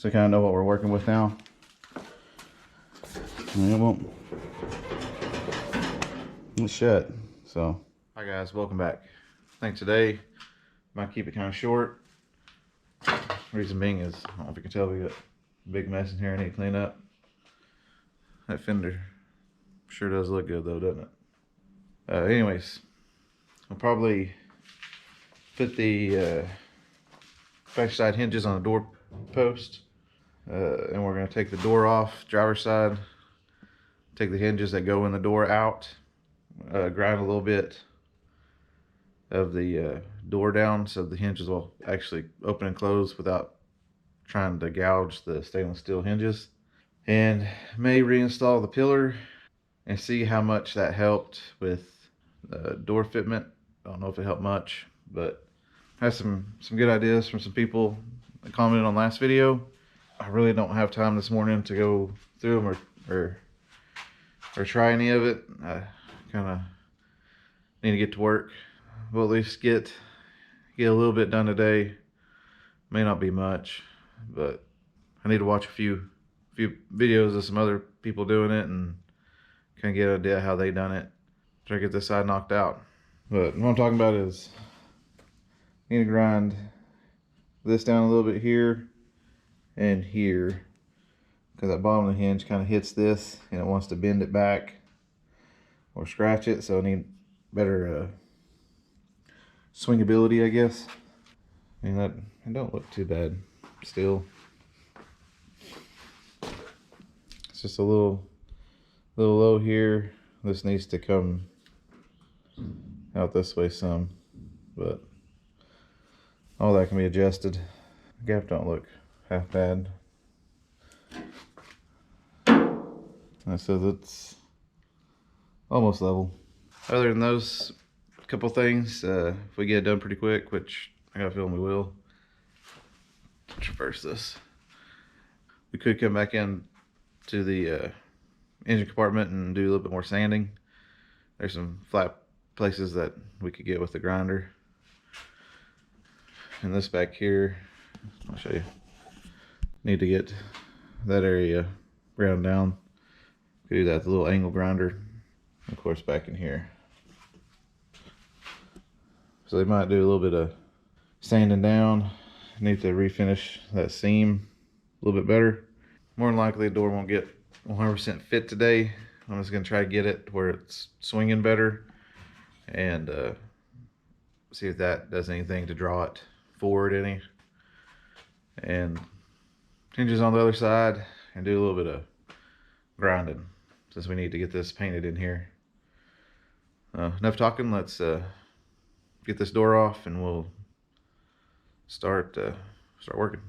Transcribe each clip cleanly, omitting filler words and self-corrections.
so kind of know what we're working with now. And it won't. It's shut. So, hi guys, welcome back. I think today might keep it kind of short. Reason being is, I don't know if you can tell, we got a big mess in here I need to clean up. That fender sure does look good though, doesn't it? Anyways, I'll probably put the backside hinges on the door post, and we're going to take the door off, driver's side, take the hinges that go in the door out, grind a little bit of the door down so the hinges will actually open and close without trying to gouge the stainless steel hinges, and may reinstall the pillar and see how much that helped with the door fitment. I don't know if it helped much, but I had some good ideas from some people that commented on last video. I really don't have time this morning to go through them or try any of it. I kind of need to get to work. We'll at least get a little bit done today. May not be much, but I need to watch a few videos of some other people doing it and kind of get an idea how they done it. Try to get this side knocked out. But what I'm talking about is I need to grind this down a little bit here and here, because that bottom of the hinge kind of hits this and it wants to bend it back or scratch it, so I need better swingability, I guess. And that it don't look too bad still. It's just a little low here. This needs to come out this way some, but all that can be adjusted. The gap don't look half bad. And it says it's almost level. Other than those couple things, if we get it done pretty quick, which I got a feeling we will, traverse this, we could come back in to the engine compartment and do a little bit more sanding. There's some flat places that we could get with the grinder. And this back here, I'll show you, need to get that area ground down. Could do that with a little angle grinder. Of course, back in here. So they might do a little bit of sanding down. Need to refinish that seam a little bit better. More than likely the door won't get 100% fit today. I'm just gonna try to get it where it's swinging better and see if that does anything to draw it forward any. And hinges on the other side and do a little bit of grinding since we need to get this painted in here. Enough talking, let's get this door off and we'll start working.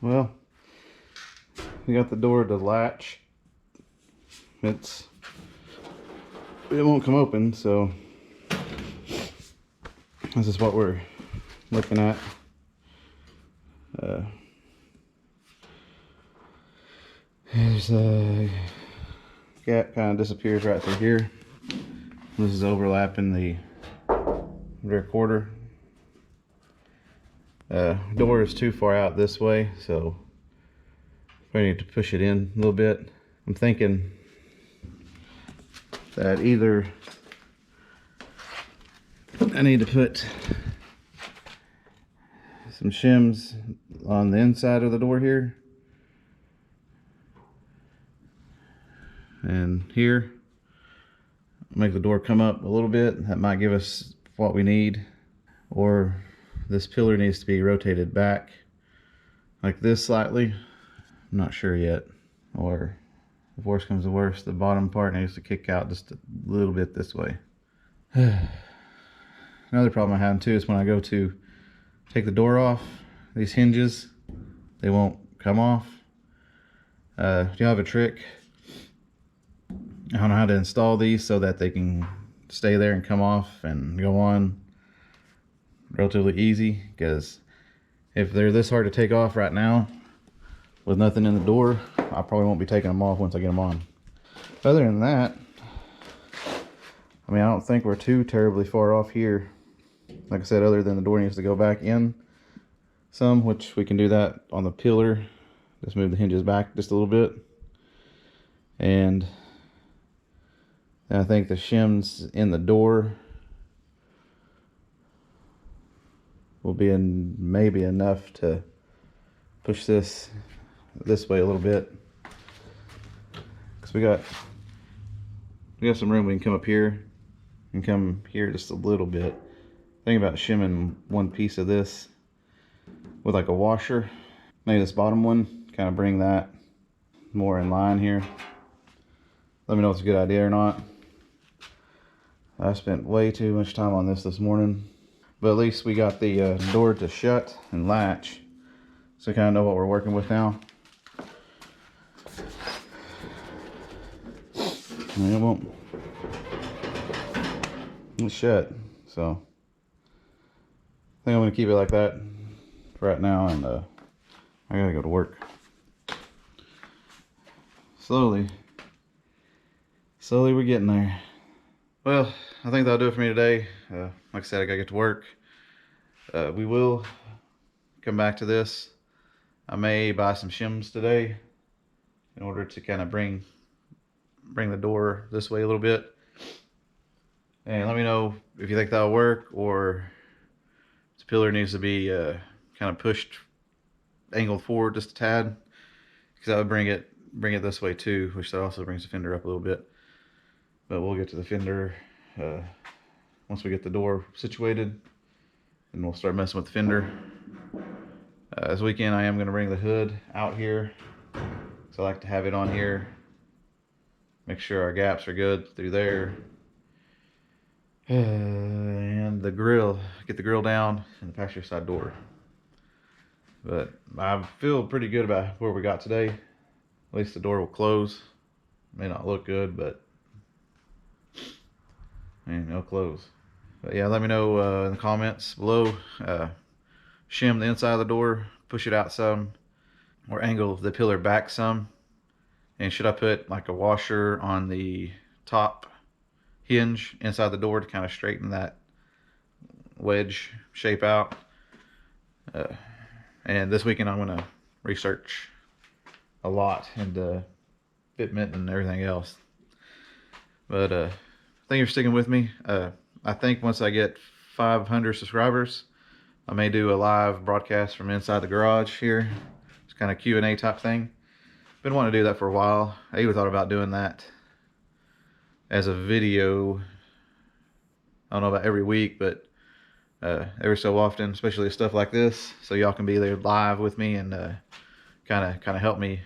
Well, we got the door to latch. It won't come open, so this is what we're looking at. There's a gap, kind of disappears right through here. This is overlapping the rear quarter. Door is too far out this way, so I need to push it in a little bit. I'm thinking that either I need to put some shims on the inside of the door here and here, make the door come up a little bit. That might give us what we need. Or this pillar needs to be rotated back like this slightly. I'm not sure yet. Or if worse comes to worse, the bottom part needs to kick out just a little bit this way. Another problem I have too is when I go to take the door off, these hinges, they won't come off. Do you have a trick? I don't know how to install these so that they can stay there and come off and go on relatively easy, because if they're this hard to take off right now with nothing in the door, I probably won't be taking them off once I get them on. Other than that, I mean, I don't think we're too terribly far off here. Like I said, other than the door needs to go back in some, which we can do that on the pillar. Just move the hinges back just a little bit. And I think the shims in the door will be maybe enough to push this way a little bit. Because we got some room. We can come up here and come here just a little bit. Think about shimming one piece of this with like a washer. Maybe this bottom one, kind of bring that more in line here. Let me know if it's a good idea or not. I spent way too much time on this morning. But at least we got the door to shut and latch. So we kind of know what we're working with now. And it won't. It's shut. So I think I'm going to keep it like that for right now. And I got to go to work. Slowly we're getting there. Well, I think that'll do it for me today. Like I said, I gotta get to work. We will come back to this. I may buy some shims today in order to kind of bring the door this way a little bit. And let me know if you think that'll work, or the pillar needs to be kind of pushed, angled forward just a tad, because that would bring it this way too, which that also brings the fender up a little bit. But we'll get to the fender once we get the door situated, and we'll start messing with the fender. This weekend I am going to bring the hood out here, so I like to have it on here, make sure our gaps are good through there, and the grill, get the grill down and the passenger side door. But I feel pretty good about where we got today. At least the door will close. May not look good, but and it'll close. But yeah, let me know in the comments below. Shim the inside of the door, push it out some, or angle the pillar back some. And should I put like a washer on the top hinge inside the door to kind of straighten that wedge shape out? And this weekend I'm going to research a lot into fitment and everything else. But thank you for sticking with me. I think once I get 500 subscribers, I may do a live broadcast from inside the garage here. It's kind of Q&A type thing. Been wanting to do that for a while. I even thought about doing that as a video. I don't know about every week, but every so often, especially stuff like this, so y'all can be there live with me and kind of help me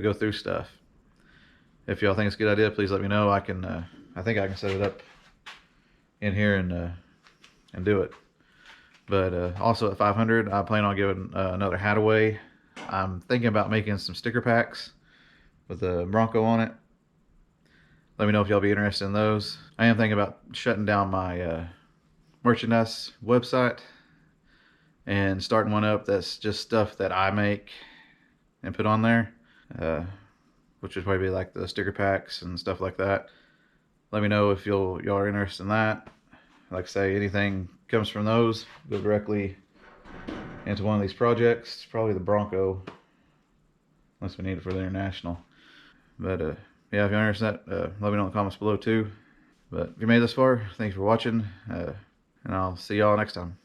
go through stuff. If y'all think it's a good idea, please let me know. I think I can set it up in here and do it. But also at 500, I plan on giving another hat away. I'm thinking about making some sticker packs with a Bronco on it. Let me know if y'all be interested in those. I am thinking about shutting down my merchandise website and starting one up that's just stuff that I make and put on there, uh, which would probably be like the sticker packs and stuff like that. Let me know if y'all are interested in that. Like I say, anything comes from those, go directly into one of these projects. Probably the Bronco, unless we need it for the international. But yeah, if you're interested in that, let me know in the comments below too. But if you made this far, thanks for watching, and I'll see y'all next time.